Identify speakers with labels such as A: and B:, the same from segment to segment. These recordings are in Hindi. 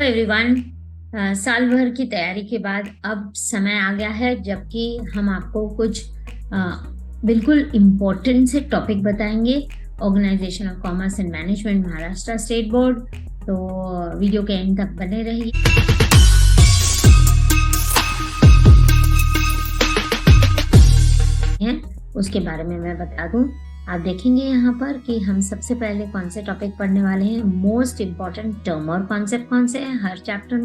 A: एवरीवन। साल भर की तैयारी के बाद अब समय आ गया है जबकि हम आपको कुछ बिल्कुल इम्पोर्टेंट से टॉपिक बताएंगे। Organisation of commerce and management Maharashtra state board. तो वीडियो के एंड तक बने रहिए। उसके बारे में मैं बता दूं। आप देखेंगे यहाँ पर कि हम सबसे पहले कौन से टॉपिक पढ़ने वाले हैं। मोस्ट इम्पॉर्टेंट टर्म और कॉन्सेप्ट कौन से हैं हर चैप्टर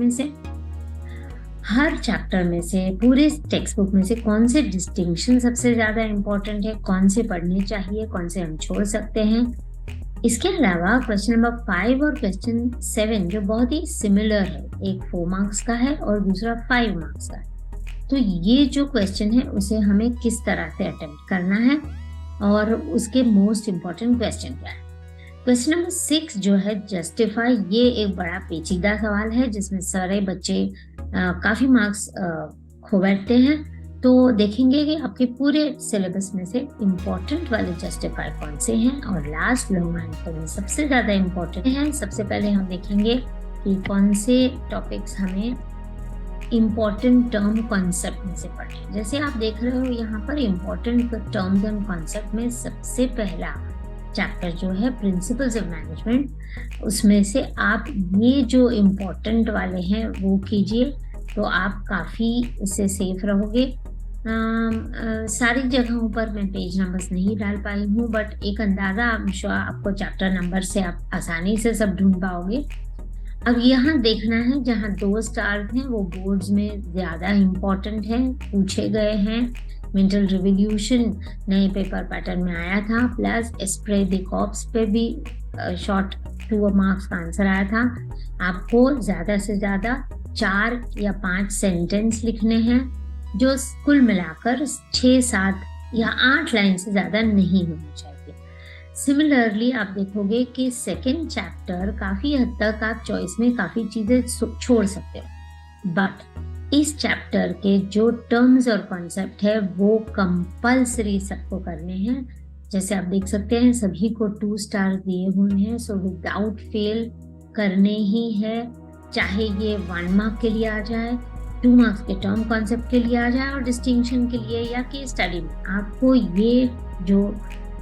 A: में से पूरे टेक्स्ट बुक में से कौन से डिस्टिंक्शन सबसे ज्यादा इम्पोर्टेंट है, कौन से पढ़ने चाहिए, कौन से हम छोड़ सकते हैं। इसके अलावा क्वेश्चन नंबर 5 और क्वेश्चन 7 जो बहुत ही सिमिलर है, एक 4 मार्क्स का है और दूसरा 5 मार्क्स का है। तो ये जो क्वेश्चन है उसे हमें किस तरह से अटेम्प्ट करना है और उसके मोस्ट इम्पॉर्टेंट क्वेश्चन क्या है। क्वेश्चन नंबर 6 जो है जस्टिफाई, ये एक बड़ा पेचीदा सवाल है जिसमें सारे बच्चे काफी मार्क्स खो बैठते हैं। तो देखेंगे कि आपके पूरे सिलेबस में से इम्पोर्टेंट वाले जस्टिफाई कौन से हैं और लास्ट लॉन्ग आंसर में सबसे ज्यादा इम्पोर्टेंट है। सबसे पहले हम देखेंगे कि कौन से टॉपिक्स हमें इम्पोर्टेंट टर्म कॉन्सेप्ट में से पढ़े। जैसे आप देख रहे हो यहाँ पर इम्पोर्टेंट टर्म्स एंड कॉन्सेप्ट में सबसे पहला चैप्टर जो है प्रिंसिपल्स ऑफ मैनेजमेंट, उसमें से आप ये जो इम्पोर्टेंट वाले हैं वो कीजिए तो आप काफ़ी इससे सेफ रहोगे। सारी जगहों पर मैं पेज नंबर्स नहीं डाल पाई हूँ, बट एक अंदाज़ा आपको चैप्टर नंबर से आप आसानी से सब ढूंढ पाओगे। अब यहाँ देखना है जहाँ 2 स्टार्स हैं वो बोर्ड्स में ज़्यादा इम्पोर्टेंट हैं, पूछे गए हैं। मेंटल रिवोल्यूशन नए पेपर पैटर्न में आया था, प्लस एस्प्रे द कॉर्प्स पे भी शॉर्ट 2 मार्क्स का आंसर आया था। आपको ज़्यादा से ज़्यादा 4 या 5 सेंटेंस लिखने हैं जो कुल मिलाकर 6, 7 या 8 लाइन से ज़्यादा नहीं होनी चाहिए। सिमिलरली आप देखोगे कि सेकेंड चैप्टर काफी हद तक आप चॉइस में काफी चीजें छोड़ सकते हो, बट इस चैप्टर के जो टर्म्स और कॉन्सेप्ट है वो कंपल्सरी सबको करने हैं। जैसे आप देख सकते हैं सभी को 2 स्टार दिए हुए हैं, सो विदाउट फेल करने ही है, चाहे ये 1 मार्क के लिए आ जाए, 2 मार्क्स के टर्म कॉन्सेप्ट के लिए आ जाए और डिस्टिंक्शन के लिए या केस स्टडी में। आपको ये जो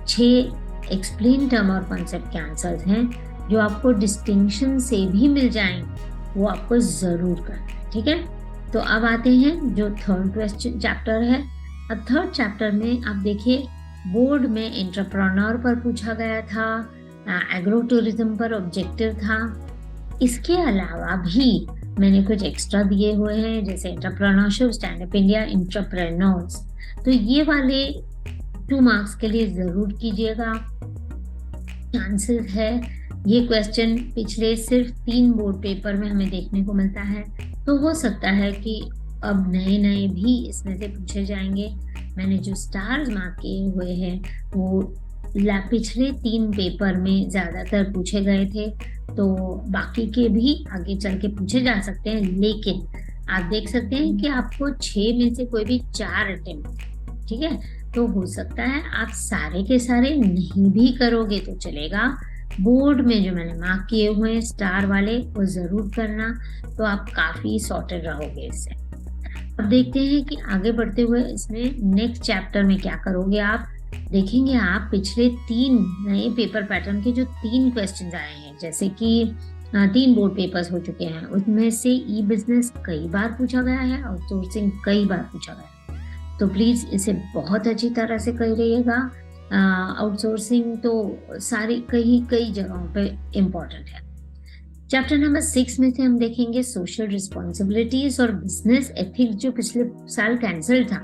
A: 6 एक्सप्लेन टर्म और कॉन्सेप्ट के आंसर्स हैं जो आपको डिस्टिंक्शन से भी मिल जाएंगे वो आपको जरूर करना है, ठीक है। तो अब आते हैं जो थर्ड क्वेश्चन चैप्टर है। अब थर्ड चैप्टर में आप देखिए बोर्ड में एंटरप्रेन्योर पर पूछा गया था, एग्रो टूरिज्म पर ऑब्जेक्टिव था। इसके अलावा भी मैंने कुछ एक्स्ट्रा दिए हुए हैं जैसे entrepreneurship, stand up India, entrepreneurs. तो ये वाले 2 मार्क्स के लिए जरूर कीजिएगा। चांसेस है ये क्वेश्चन पिछले सिर्फ 3 बोर्ड पेपर में हमें देखने को मिलता है, तो हो सकता है कि अब नए भी इसमें से पूछे जाएंगे। मैंने जो स्टार्स मार्क किए हुए हैं वो पिछले 3 पेपर में ज्यादातर पूछे गए थे, तो बाकी के भी आगे चल के पूछे जा सकते हैं। लेकिन आप देख सकते हैं कि आपको 6 में से कोई भी 4 अटेम्प्ट, ठीक है, तो हो सकता है आप सारे के सारे नहीं भी करोगे तो चलेगा। बोर्ड में जो मैंने मार्क किए हुए हैं स्टार वाले वो जरूर करना, तो आप काफी सॉर्टेड रहोगे इससे। अब देखते हैं कि आगे बढ़ते हुए इसमें नेक्स्ट चैप्टर में क्या करोगे। आप देखेंगे आप पिछले 3 नए पेपर पैटर्न के जो 3 क्वेश्चन आए हैं, जैसे कि 3 बोर्ड पेपर्स हो चुके हैं, उसमें से ई बिजनेस कई बार पूछा गया है, आउटसोर्सिंग कई बार पूछा गया है। तो प्लीज इसे बहुत अच्छी तरह से करिएगा। आउटसोर्सिंग तो सारी कई जगहों पे इम्पोर्टेंट है। चैप्टर नंबर 6 में से हम देखेंगे सोशल रिस्पॉन्सिबिलिटीज और बिजनेस एथिक्स जो पिछले साल कैंसिल था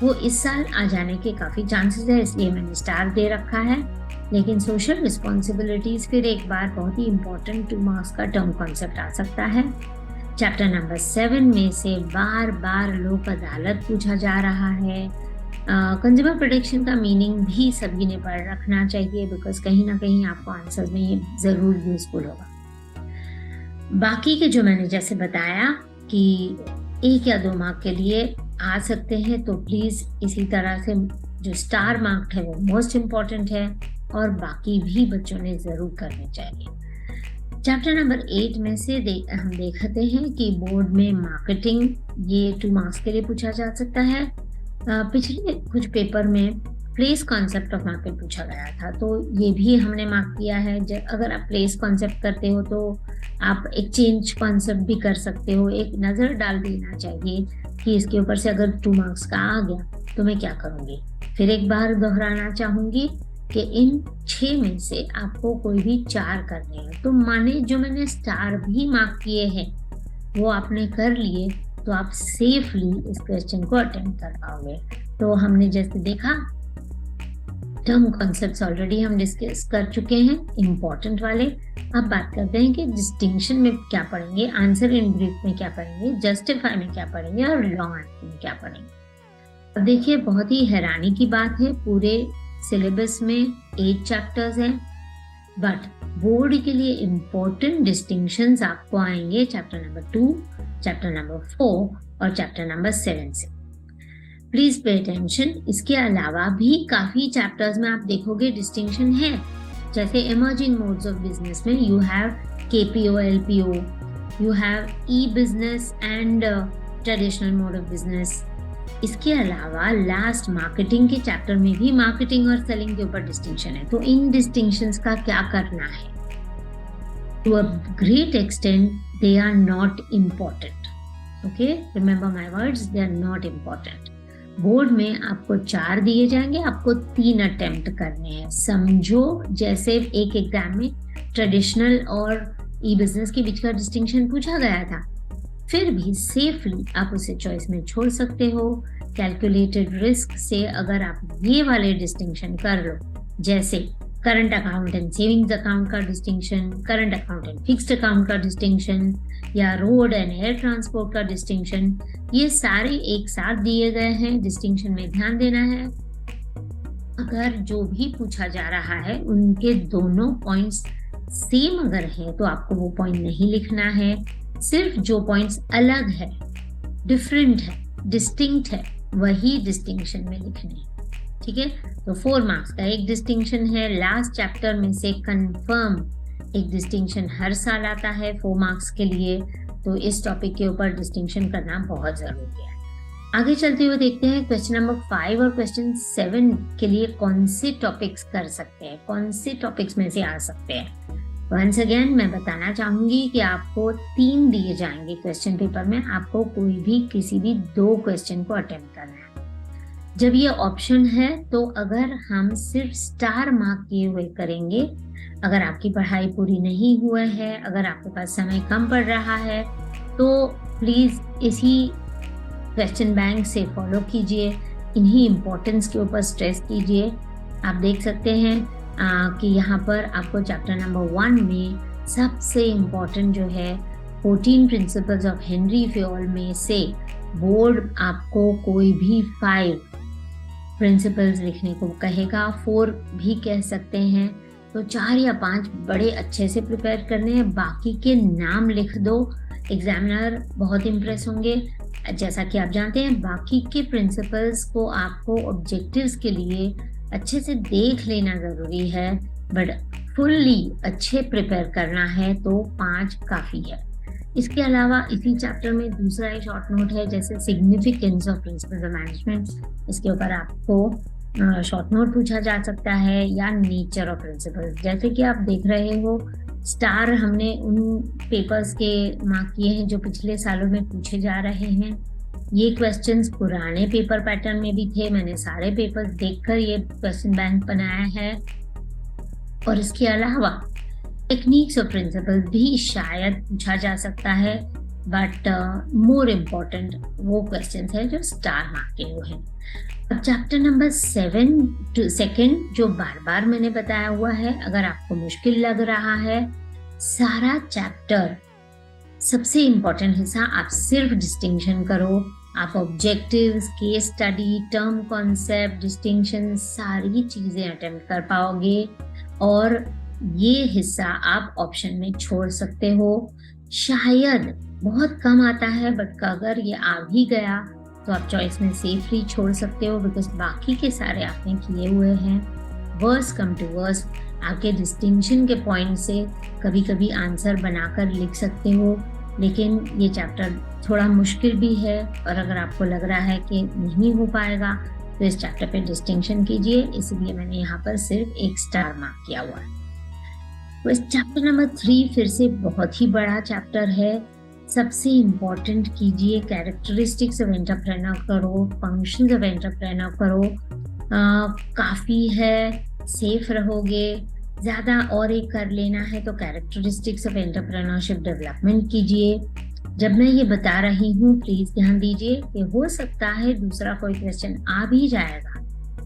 A: वो इस साल आ जाने के काफी चांसेस है, इसलिए मैंने स्टार दे रखा है। लेकिन सोशल रिस्पॉन्सिबिलिटीज फिर एक बार बहुत ही इम्पोर्टेंट 2 मार्क्स का टर्म कॉन्सेप्ट आ सकता है। चैप्टर नंबर 7 में से बार लोक अदालत पूछा जा रहा है। कंज्यूमर प्रोटेक्शन का मीनिंग भी सभी ने पढ़ रखना चाहिए, बिकॉज कहीं ना कहीं आपको आंसर में ये जरूर यूजफुल होगा। बाकी के जो मैंने जैसे बताया कि 1 या 2 मार्क के लिए आ सकते हैं, तो प्लीज इसी तरह से जो स्टार मार्क है वो मोस्ट इम्पॉर्टेंट है और बाकी भी बच्चों ने जरूर करने चाहिए। चैप्टर नंबर 8 में से हम देखते हैं कि बोर्ड में मार्केटिंग, ये 2 मार्क्स के लिए पूछा जा सकता है। पिछले कुछ पेपर में प्लेस कॉन्सेप्ट ऑफ मार्केट पूछा गया था, तो ये भी हमने मार्क किया है। अगर आप प्लेस कॉन्सेप्ट करते हो तो आप एक्सचेंज कॉन्सेप्ट भी कर सकते हो। एक नज़र डाल देना चाहिए कि इसके ऊपर से अगर 2 मार्क्स का आ गया तो मैं क्या करूँगी। फिर एक बार दोहराना चाहूँगी कि इन 6 में से आपको कोई भी 4 करने हैं। तो माने जो मैंने स्टार भी मार्क किए हैं वो आपने कर लिए, तो आप सेफली इस क्वेश्चन को अटेम्प्ट कर पाओगे। तो हमने जैसे देखा, टर्म कॉन्सेप्ट्स ऑलरेडी हम डिस्कस कर चुके हैं, इम्पोर्टेंट वाले। अब बात करते हैं कि डिस्टिंक्शन में क्या पढ़ेंगे, आंसर इन ब्रीफ में क्या पढ़ेंगे, जस्टिफाई में क्या पढ़ेंगे और लॉन्ग आंसर में क्या पढ़ेंगे। अब देखिए, बहुत ही हैरानी की बात है, पूरे सिलेबस में 8 चैप्टर्स हैं, बट बोर्ड के लिए इम्पोर्टेंट डिस्टिंक्शंस आपको आएंगे चैप्टर नंबर 2, चैप्टर नंबर 4 और चैप्टर नंबर 7 से। Please pay attention. इसके अलावा भी काफी चैप्टर्स में आप देखोगे डिस्टिंक्शन है, जैसे इमर्जिंग मोड्स ऑफ बिजनेस में you have KPO, LPO, you have E business and traditional mode of business. इसके अलावा लास्ट मार्केटिंग के चैप्टर में भी मार्केटिंग और सेलिंग के ऊपर डिस्टिंक्शन है। तो इन डिस्टिंक्शंस का क्या करना है? To a great extent they are not important. Okay, remember my words, they are not important. Board में आपको 4 दिए जाएंगे, आपको 3 अटेम्प्ट करने हैं। समझो जैसे एक एग्जाम में ट्रेडिशनल और ई बिजनेस के बीच का डिस्टिंक्शन पूछा गया था, फिर भी सेफली आप उसे चॉइस में छोड़ सकते हो। कैलकुलेटेड रिस्क से अगर आप ये वाले डिस्टिंक्शन कर लो, जैसे current account and savings account का distinction, current account and fixed account का डिस्टिंक्शन, या रोड एंड एयर ट्रांसपोर्ट का डिस्टिंक्शन, ये सारे एक साथ दिए गए हैं। डिस्टिंक्शन में ध्यान देना है, अगर जो भी पूछा जा रहा है उनके दोनों पॉइंट्स सेम अगर है तो आपको वो पॉइंट नहीं लिखना है। सिर्फ जो पॉइंट्स अलग है, डिफरेंट है, डिस्टिंक्ट है, वही डिस्टिंक्शन में लिखने हैं। ठीक है, तो 4 मार्क्स का एक डिस्टिंक्शन है। लास्ट चैप्टर में से कंफर्म एक डिस्टिंक्शन हर साल आता है 4 मार्क्स के लिए, तो इस टॉपिक के ऊपर डिस्टिंक्शन करना बहुत जरूरी है। आगे चलते हुए देखते हैं क्वेश्चन नंबर 5 और क्वेश्चन 7 के लिए कौन से टॉपिक्स कर सकते हैं, कौन से टॉपिक्स में से आ सकते हैं। वंस अगेन मैं बताना चाहूंगी कि आपको 3 दिए जाएंगे क्वेश्चन पेपर में, आपको कोई भी किसी भी 2 क्वेश्चन को अटेम्प्ट करना है। जब ये ऑप्शन है तो अगर हम सिर्फ स्टार मार्क किए हुए करेंगे, अगर आपकी पढ़ाई पूरी नहीं हुआ है, अगर आपके पास समय कम पड़ रहा है, तो प्लीज इसी क्वेश्चन बैंक से फॉलो कीजिए, इन्हीं इम्पोर्टेंस के ऊपर स्ट्रेस कीजिए। आप देख सकते हैं कि यहाँ पर आपको चैप्टर नंबर 1 में सबसे इम्पोर्टेंट जो है 14 प्रिंसिपल्स ऑफ हेनरी फ्योल में से बोर्ड आपको कोई भी 5 प्रिंसिपल्स लिखने को कहेगा, 4 भी कह सकते हैं, तो 4 या 5 बड़े अच्छे से प्रिपेयर करने हैं। बाकी के नाम लिख दो, एग्जामिनर बहुत इम्प्रेस होंगे। जैसा कि आप जानते हैं, बाकी के प्रिंसिपल्स को आपको ऑब्जेक्टिव्स के लिए अच्छे से देख लेना जरूरी है, बट फुल्ली अच्छे प्रिपेयर करना है तो 5 काफी है। इसके अलावा इसी चैप्टर में दूसरा एक शॉर्ट नोट है, जैसे significance of principles of management. इसके ऊपर आपको शॉर्ट नोट पूछा जा सकता है, या नेचर ऑफ प्रिंसिपल्स। जैसे कि आप देख रहे हो, स्टार हमने उन पेपर्स के मार्क किए हैं जो पिछले सालों में पूछे जा रहे हैं। ये क्वेश्चंस पुराने पेपर पैटर्न में भी थे, मैंने सारे पेपर्स देखकर ये क्वेश्चन बैंक बनाया है। और इसके अलावा टेक्निक्स ऑफ प्रिंसिपल भी शायद पूछा जा सकता है, बट मोर इम्पोर्टेंट वो क्वेश्चंस है जो स्टार मार्क के हुए हैं। अब चैप्टर नंबर 7 सेकंड जो बार बार मैंने बताया हुआ है, अगर आपको मुश्किल लग रहा है, सारा चैप्टर सबसे इम्पोर्टेंट हिस्सा आप सिर्फ डिस्टिंक्शन करो। आप objectives, case study, term concept, distinction सारी चीजें अटेम्प्ट कर पाओगे, और ये हिस्सा आप ऑप्शन में छोड़ सकते हो। शायद बहुत कम आता है, बट अगर ये आ भी गया तो आप चॉइस में सेफली छोड़ सकते हो, बिकॉज बाकी के सारे आपने किए हुए हैं। वर्स कम टू वर्स आपके डिस्टिंक्शन के पॉइंट से कभी कभी आंसर बनाकर लिख सकते हो, लेकिन ये चैप्टर थोड़ा मुश्किल भी है और अगर आपको लग रहा है कि नहीं हो पाएगा तो इस चैप्टर पे डिस्टिंक्शन कीजिए, इसलिए मैंने यहाँ पर सिर्फ 1 स्टार मार्क किया हुआ है। तो इस चैप्टर नंबर 3 फिर से बहुत ही बड़ा चैप्टर है। सबसे इम्पोर्टेंट कीजिए, कैरेक्टरिस्टिक्स ऑफ एंटरप्रेन्योर करो, फंक्शंस ऑफ एंटरप्रेन्योर करो, काफ़ी है, सेफ रहोगे। ज़्यादा और एक कर लेना है तो कैरेक्टरिस्टिक्स ऑफ एंटरप्रेन्योरशिप डेवलपमेंट कीजिए। जब मैं ये बता रही हूँ प्लीज ध्यान दीजिए कि हो सकता है दूसरा कोई क्वेश्चन आ भी जाएगा,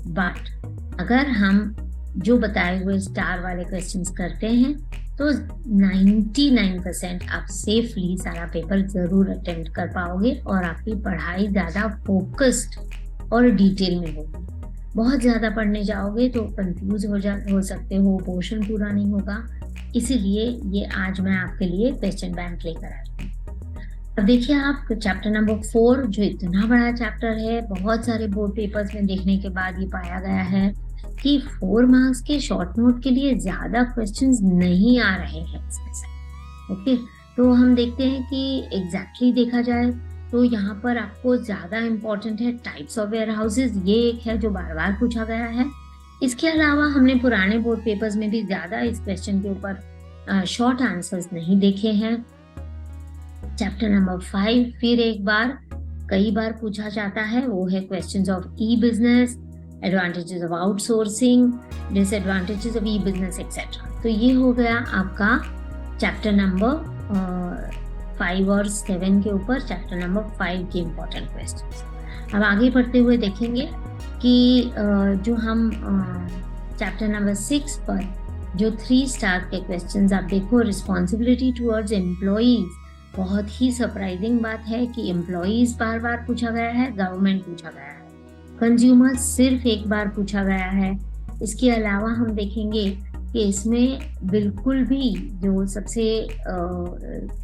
A: बट अगर हम जो बताए हुए स्टार वाले क्वेश्चंस करते हैं तो 99% आप सेफली सारा पेपर जरूर अटेम्प्ट कर पाओगे और आपकी पढ़ाई ज़्यादा फोकस्ड और डिटेल में होगी। बहुत ज़्यादा पढ़ने जाओगे तो कंफ्यूज हो सकते हो, पोर्शन पूरा नहीं होगा, इसीलिए ये आज मैं आपके लिए क्वेश्चन बैंक लेकर आई हूँ। अब देखिए आप चैप्टर नंबर 4 जो इतना बड़ा चैप्टर है, बहुत सारे बोर्ड पेपर्स में देखने के बाद ये पाया गया है कि 4 मार्क्स के शॉर्ट नोट के लिए ज्यादा क्वेश्चंस नहीं आ रहे हैं इसमें से। ओके, तो हम देखते हैं कि एग्जैक्टली देखा जाए तो यहाँ पर आपको ज्यादा इम्पोर्टेंट है टाइप्स ऑफ वेयर हाउसेज, ये एक है जो बार बार पूछा गया है। इसके अलावा हमने पुराने बोर्ड पेपर्स में भी ज्यादा इस क्वेश्चन के ऊपर शॉर्ट आंसर्स नहीं देखे हैं। चैप्टर नंबर 5 फिर एक बार कई बार पूछा जाता है, वो है questions of E business, advantages of outsourcing, disadvantages of E business etcetera. तो ये हो गया आपका चैप्टर नंबर 5 और 7 के ऊपर चैप्टर नंबर 5 के इम्पोर्टेंट क्वेश्चंस। अब आगे बढ़ते हुए देखेंगे कि जो हम चैप्टर नंबर 6 पर जो 3 स्टार के क्वेश्चंस आप देखो, रिस्पॉन्सिबिलिटी टुवर्ड्स एम्प्लॉइज, बहुत ही सरप्राइजिंग बात है कि एम्प्लॉइज बार बार पूछा गया है, गवर्नमेंट पूछा गया है, कंज्यूमर सिर्फ एक बार पूछा गया है। इसके अलावा हम देखेंगे कि इसमें बिल्कुल भी जो सबसे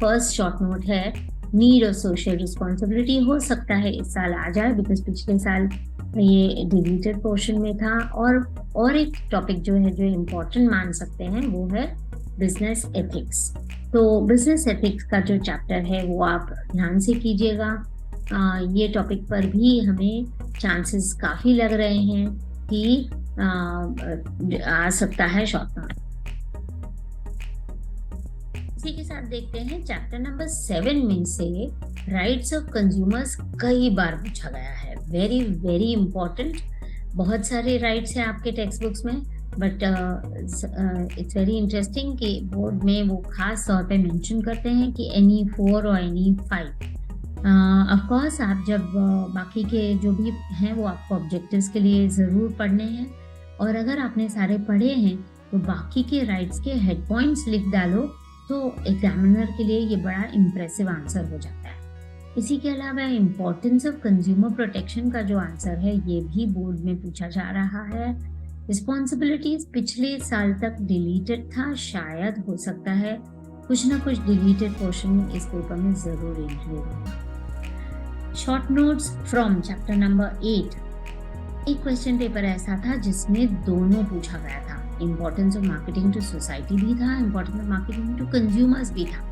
A: फर्स्ट शॉर्ट नोट है, नीड और सोशल रिस्पॉन्सिबिलिटी, हो सकता है इस साल आ जाए बिकॉज पिछले साल ये डिलीटेड पोर्शन में था। और एक टॉपिक जो है जो इम्पोर्टेंट मान सकते हैं वो है बिजनेस एथिक्स। तो बिजनेस एथिक्स का जो चैप्टर है वो आप ध्यान से कीजिएगा। ये टॉपिक पर भी हमें चांसेस काफ़ी लग रहे हैं कि आ सकता है शॉर्ट नोट। इसी के साथ देखते हैं चैप्टर नंबर 7 में से राइट्स ऑफ कंज्यूमर्स कई बार पूछा गया है। वेरी वेरी इंपॉर्टेंट, बहुत सारे राइट्स हैं आपके टेक्स्ट बुक्स में, बट इट्स वेरी इंटरेस्टिंग कि बोर्ड में वो खास तौर पे मेंशन करते हैं कि एनी 4 और एनी 5। ऑफ कोर्स आप जब बाकी के जो भी हैं वो आपको ऑब्जेक्टिव्स के लिए ज़रूर पढ़ने हैं, और अगर आपने सारे पढ़े हैं तो बाकी के राइट्स के हेड पॉइंट्स लिख डालो तो एग्जामिनर के लिए ये बड़ा इम्प्रेसिव आंसर हो जाता है। इसी के अलावा इम्पोर्टेंस ऑफ कंज्यूमर प्रोटेक्शन का जो आंसर है ये भी बोर्ड में पूछा जा रहा है। रिस्पॉन्सिबिलिटीज पिछले साल तक डिलीटेड था, शायद हो सकता है कुछ ना कुछ डिलीटेड पोर्शन इस पेपर में जरूर इंक्लूड होगा। Short notes from chapter number 8, एक क्वेश्चन पेपर ऐसा था जिसमें दोनों पूछा गया था, importance of marketing to society भी था, importance of marketing to consumers भी था।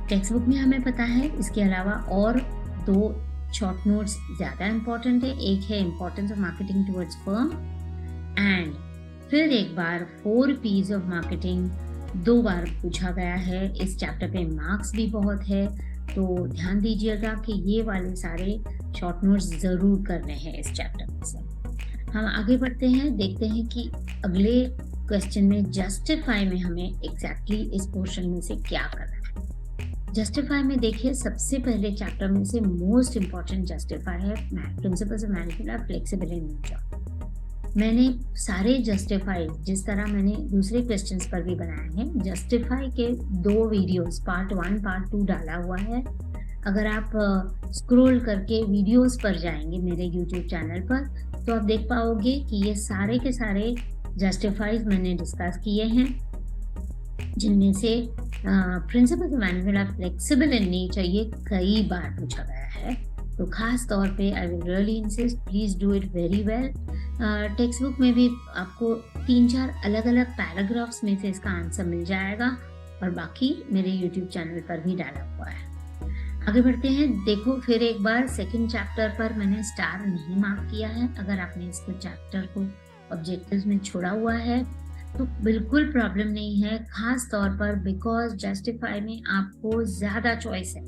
A: टेक्स्ट बुक में हमें पता है। इसके अलावा और 2 शॉर्ट नोट्स ज्यादा इम्पोर्टेंट है, एक है importance of marketing towards firm and फिर एक बार 4 P's ऑफ मार्केटिंग 2 बार पूछा गया है। इस चैप्टर पे मार्क्स भी बहुत है, तो ध्यान दीजिएगा कि ये वाले सारे शॉर्ट नोट्स जरूर करने हैं इस चैप्टर में से। हम आगे बढ़ते हैं, देखते हैं कि अगले क्वेश्चन में जस्टिफाई में हमें एग्जैक्टली इस पोर्शन में से क्या करना है। जस्टिफाई में देखिए, सबसे पहले चैप्टर में से मोस्ट इंपॉर्टेंट जस्टिफाई है principles of management of flexible in job. मैंने सारे जस्टिफाई जिस तरह मैंने दूसरे क्वेश्चंस पर भी बनाए हैं, जस्टिफाई के 2 वीडियोस पार्ट 1 पार्ट 2 डाला हुआ है। अगर आप स्क्रॉल करके वीडियोस पर जाएंगे मेरे यूट्यूब चैनल पर तो आप देख पाओगे कि ये सारे के सारे जस्टिफाइज मैंने डिस्कस किए हैं, जिनमें से principle of management of flexible in nature ये कई बार पूछा गया है तो खास तौर पे I will really insist please do it very well. Text book में भी आपको 3-4 अलग अलग पैराग्राफ्स में से इसका आंसर मिल जाएगा और बाकी मेरे यूट्यूब चैनल पर भी डाला हुआ है। आगे बढ़ते हैं। देखो फिर एक बार सेकंड चैप्टर पर मैंने स्टार नहीं मार्क किया है। अगर आपने इसको चैप्टर को ऑब्जेक्टिव्स में छोड़ा हुआ है तो बिल्कुल प्रॉब्लम नहीं है, खास तौर पर बिकॉज जस्टिफाई में आपको ज्यादा चॉइस है,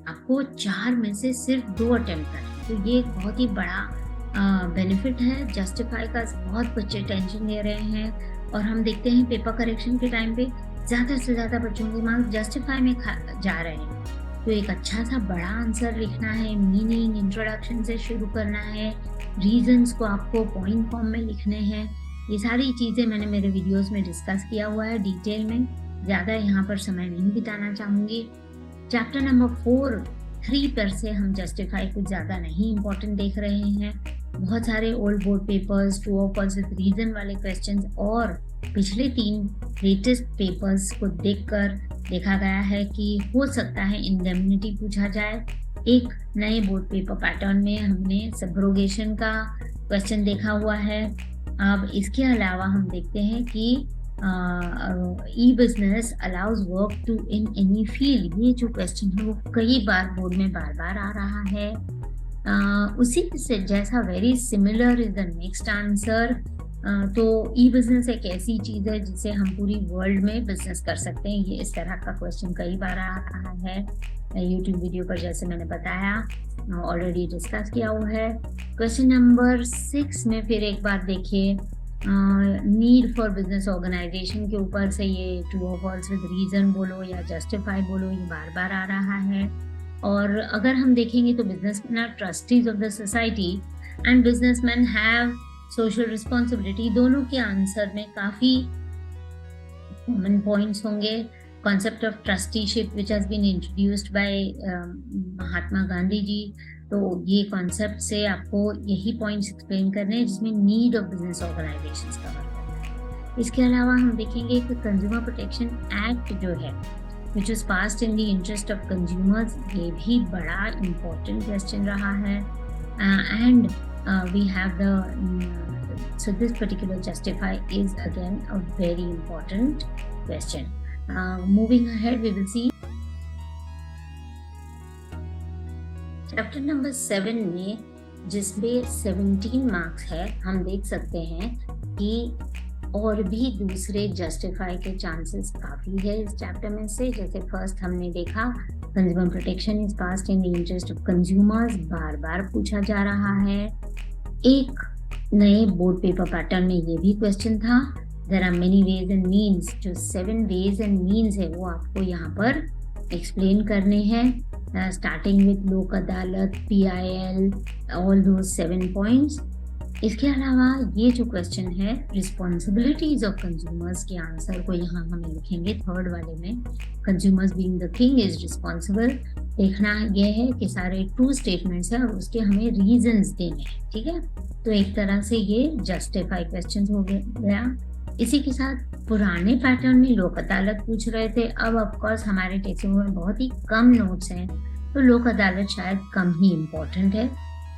A: आपको 4 में से सिर्फ 2 अटेम्प्ट करना, तो ये एक बहुत ही बड़ा बेनिफिट है। जस्टिफाई का बहुत बच्चे टेंशन ले रहे हैं और हम देखते हैं पेपर करेक्शन के टाइम पे ज्यादा से ज्यादा बच्चों के मार्क्स जस्टिफाई में जा रहे हैं। तो एक अच्छा सा बड़ा आंसर लिखना है, मीनिंग इंट्रोडक्शन से शुरू करना है, रीजंस को आपको पॉइंट फॉर्म में लिखने हैं। ये सारी चीजें मैंने मेरे वीडियोस में डिस्कस किया हुआ है डिटेल में, ज्यादा यहाँ पर समय नहीं बिताना चाहूंगी। चैप्टर नंबर 3 पर से हम जस्टिफाई कुछ ज्यादा नहीं इम्पोर्टेंट देख रहे हैं। बहुत सारे ओल्ड बोर्ड पेपर्स, ट्रू और फॉल्स विद रीजन वाले क्वेश्चंस और पिछले 3 लेटेस्ट पेपर्स को देखकर देखा गया है कि हो सकता है इंडेमनिटी पूछा जाए। एक नए बोर्ड पेपर पैटर्न में हमने सब्रोगेशन का क्वेश्चन देखा हुआ है। अब इसके अलावा हम देखते हैं कि e business allows work to in any field, ये जो क्वेश्चन है वो कई बार बोर्ड में बार बार आ रहा है। उसी से जैसा very similar is the next answer. तो ई बिजनेस एक ऐसी चीज है जिसे हम पूरी वर्ल्ड में बिजनेस कर सकते हैं। ये इस तरह का क्वेश्चन कई बार आ रहा है यूट्यूब वीडियो पर, जैसे मैंने बताया ऑलरेडी डिस्कस किया हुआ है। क्वेश्चन नंबर 6 में फिर एक बार देखिए, नीड फॉर बिजनेस ऑर्गेनाइजेशन के ऊपर से ये ट्रू और फॉल्स विद रीजन बोलो या जस्टिफाई बोलो, ये बार बार आ रहा है। और अगर हम देखेंगे तो businessman are trustees of the society and businessman have social responsibility, दोनों के आंसर में काफी कॉमन पॉइंट्स होंगे। Concept of trusteeship which has been introduced by Mahatma Gandhi ji, तो ये कॉन्सेप्ट से आपको यही पॉइंट्स एक्सप्लेन करने हैं जिसमें need of business organisations cover करना है। इसके अलावा हम देखेंगे कि कंज्यूमर प्रोटेक्शन एक्ट जो है which is passed in the interest of consumers, ये भी बड़ा इम्पोर्टेंट क्वेश्चन रहा है। And we have so this particular justify is again a very important question. Moving ahead, we will see chapter number 7 में जिसपे 17 मार्क्स है, हम देख सकते हैं कि और भी दूसरे जस्टिफाई के चांसेस काफी है इस चैप्टर में से। जैसे फर्स्ट हमने देखा consumer protection is passed in the interest of consumers, बार बार पूछा जा रहा है। एक नए बोर्ड पेपर पैटर्न में ये भी क्वेश्चन था, there are many ways and means, जो 7 वेज एंड मीन्स है वो आपको यहाँ पर एक्सप्लेन करने हैं, स्टार्टिंग विद लोक अदालत, PIL, ऑल दो 7 पॉइंट्स। इसके अलावा ये जो क्वेश्चन है रिस्पॉन्सिबिलिटीज ऑफ कंज्यूमर्स के आंसर को यहाँ हमें लिखेंगे 3rd वाले में, consumers being the king is responsible. देखना यह है कि सारे ट्रू स्टेटमेंट्स हैं और उसके हमें रीजंस देने हैं, ठीक है। तो एक तरह से ये जस्टिफाई क्वेश्चन हो गया। इसी के साथ पुराने पैटर्न में लोक अदालत पूछ रहे थे, अब ऑफकोर्स हमारे टेक्स्ट में बहुत ही कम नोट्स हैं तो लोक अदालत शायद कम ही इम्पोर्टेंट है,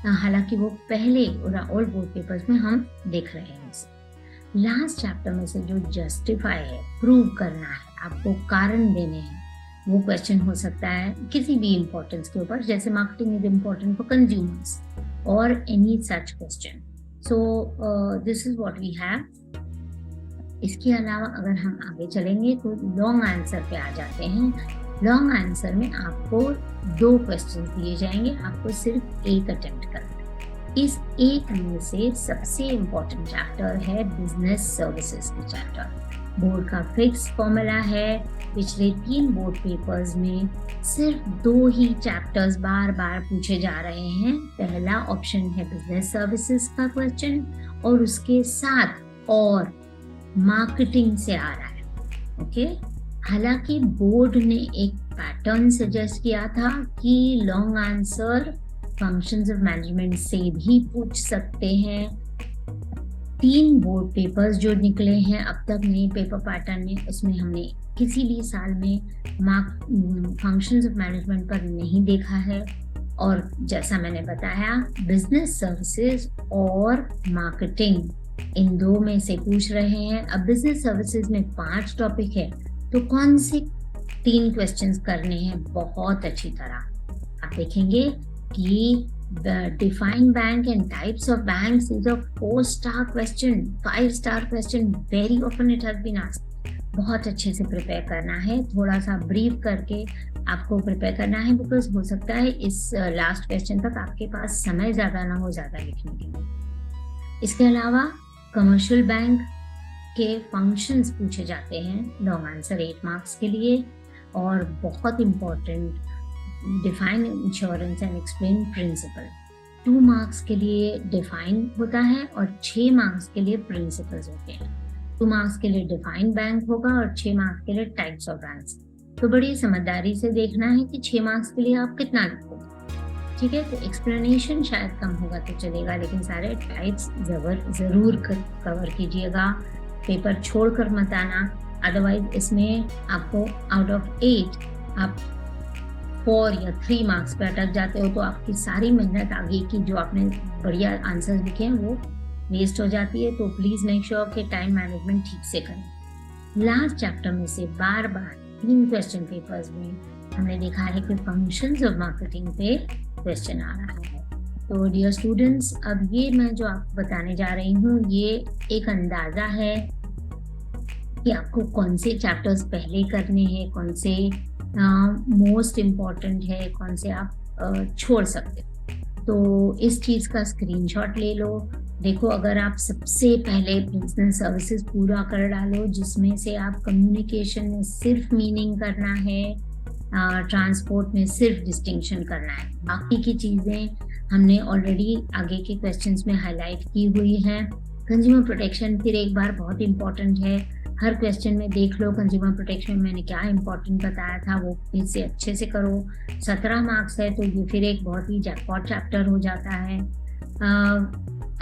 A: हालांकि वो पहले ओल्ड बोर्ड पेपर्स में हम देख रहे हैं इसे। लास्ट चैप्टर में से जो जस्टिफाई है, प्रूव करना है, आपको कारण देने हैं, वो क्वेश्चन हो सकता है किसी भी इम्पोर्टेंस के ऊपर, जैसे marketing is important for consumers और any such question. So this is what we have. इसके अलावा अगर हम आगे चलेंगे तो लॉन्ग आंसर पे आ जाते हैं। लॉन्ग आंसर में आपको 2 क्वेश्चन दिए जाएंगे, आपको सिर्फ एक अटेम्प्ट करना है। इस एक में से सबसे इम्पोर्टेंट चैप्टर है बिजनेस सर्विसेज का चैप्टर। बोर्ड का फिक्स फॉर्मूला है, पिछले 3 बोर्ड पेपर्स में सिर्फ 2 ही चैप्टर्स बार बार पूछे जा रहे हैं। पहला ऑप्शन है बिजनेस सर्विसेज का क्वेश्चन और उसके साथ और मार्केटिंग से आ रहा है, ओके। हालांकि बोर्ड ने एक पैटर्न सजेस्ट किया था कि long answer functions of management से भी पूछ सकते हैं। 3 बोर्ड पेपर्स जो निकले हैं अब तक नए पेपर पैटर्न में, उसमें हमने किसी भी साल में फंक्शंस ऑफ मैनेजमेंट पर नहीं देखा है। और जैसा मैंने बताया बिजनेस सर्विसेज और मार्केटिंग, इन दो में से पूछ रहे हैं। अब बिजनेस सर्विसेज में 5 टॉपिक है, तो कौन से 3 क्वेश्चंस करने हैं बहुत अच्छी तरह। आप देखेंगे कि define bank and types of banks is a 4-star question, 5-star question, very often it has been asked। बहुत अच्छे से प्रिपेयर करना है, थोड़ा सा ब्रीफ करके आपको प्रिपेयर करना है, बिकॉज हो सकता है इस लास्ट क्वेश्चन तक आपके पास समय ज़्यादा ना हो ज़्यादा लिखने के लिए। इसके अलावा कमर्शियल बैंक के फंक्शंस पूछे जाते हैं, लॉन्ग आंसर 8 मार्क्स के लिए। और बहुत important, define insurance and explain principle, 2 marks के लिए डिफाइन होता है और 6 मार्क्स के लिए प्रिंसिपल्स होते हैं। 2 मार्क्स के लिए डिफाइन बैंक होगा और 6 मार्क्स के लिए टाइप्स ऑफ बैंक्स। तो बड़ी समझदारी से देखना है कि 6 मार्क्स के लिए आप कितना लिखोगे, ठीक है। तो एक्सप्लेनेशन शायद कम होगा तो चलेगा, लेकिन सारे टाइप्स जरूर कवर कीजिएगा, पेपर छोड़कर मत आना, अदरवाइज इसमें आपको आउट ऑफ 8 आप 4 या 3 मार्क्स पे अटक जाते हो, तो आपकी सारी मेहनत आगे की जो आपने बढ़िया आंसर्स लिखे हैं वो वेस्ट हो जाती है। तो प्लीज मेक श्योर कि टाइम मैनेजमेंट ठीक से करें। लास्ट चैप्टर में से बार बार 3 क्वेश्चन पेपर्स में हमने देखा है कि फंक्शंस ऑफ मार्केटिंग पे क्वेश्चन आ रहा है। तो डियर स्टूडेंट्स, अब ये मैं जो आपको बताने जा रही हूँ ये एक अंदाजा है कि आपको कौन से चैप्टर्स पहले करने हैं, कौन से मोस्ट इम्पॉर्टेंट है, कौन से आप छोड़ सकते हो। तो इस चीज़ का स्क्रीनशॉट ले लो। देखो, अगर आप सबसे पहले बिजनेस सर्विसेज पूरा कर डालो, जिसमें से आप कम्युनिकेशन में सिर्फ मीनिंग करना है, ट्रांसपोर्ट में सिर्फ डिस्टिंक्शन करना है, बाकी की चीज़ें हमने ऑलरेडी आगे के क्वेश्चंस में हाईलाइट की हुई हैं। कंज्यूमर प्रोटेक्शन फिर एक बार बहुत इम्पॉर्टेंट है, हर क्वेश्चन में देख लो कंज्यूमर प्रोटेक्शन में मैंने क्या इंपॉर्टेंट बताया था, वो फिर से अच्छे से करो। 17 मार्क्स है तो ये फिर एक बहुत ही जैकपॉट चैप्टर हो जाता है।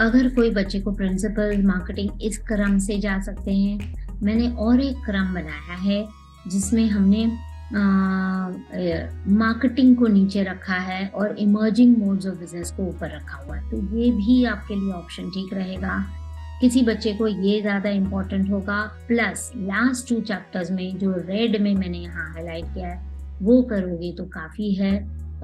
A: अगर कोई बच्चे को प्रिंसिपल मार्केटिंग इस क्रम से जा सकते हैं, मैंने और एक क्रम बनाया है जिसमें हमने मार्केटिंग को नीचे रखा है और इमर्जिंग मोड्स ऑफ बिजनेस को ऊपर रखा हुआ है, तो ये भी आपके लिए ऑप्शन ठीक रहेगा। किसी बच्चे को ये ज़्यादा इम्पोर्टेंट होगा, प्लस लास्ट 2 चैप्टर्स में जो रेड में मैंने यहाँ हाईलाइट किया है वो करोगे तो काफ़ी है।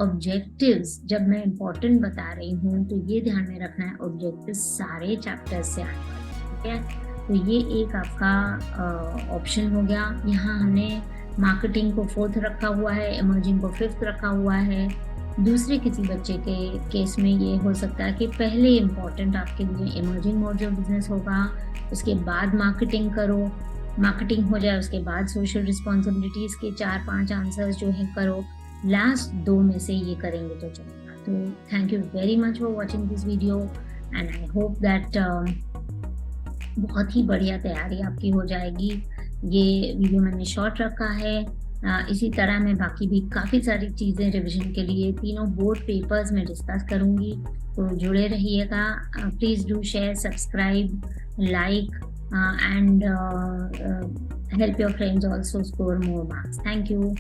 A: ऑब्जेक्टिव्स जब मैं इम्पोर्टेंट बता रही हूँ तो ये ध्यान में रखना है, ऑब्जेक्टिव्स सारे चैप्टर्स से आने वाले हैं, ठीक है। तो ये एक आपका ऑप्शन हो गया। यहाँ हमने मार्केटिंग को 4th रखा हुआ है, इमर्जिंग को 5th रखा हुआ है। दूसरे किसी बच्चे के केस में ये हो सकता है कि पहले इम्पॉर्टेंट आपके लिए इमर्जिंग मोड्स ऑफ बिजनेस होगा, उसके बाद मार्केटिंग करो, मार्केटिंग हो जाए उसके बाद सोशल रिस्पॉन्सिबिलिटीज के 4-5 आंसर्स जो है करो, लास्ट 2 में से ये करेंगे तो चलेगा। तो thank you very much for watching this video and I hope that बहुत ही बढ़िया तैयारी आपकी हो जाएगी। ये वीडियो मैंने शॉर्ट रखा है, इसी तरह मैं बाकी भी काफ़ी सारी चीज़ें रिवीजन के लिए तीनों बोर्ड पेपर्स में डिस्कस करूँगी, तो जुड़े रहिएगा। Please do share, subscribe, like and help your friends also score more marks. Thank you.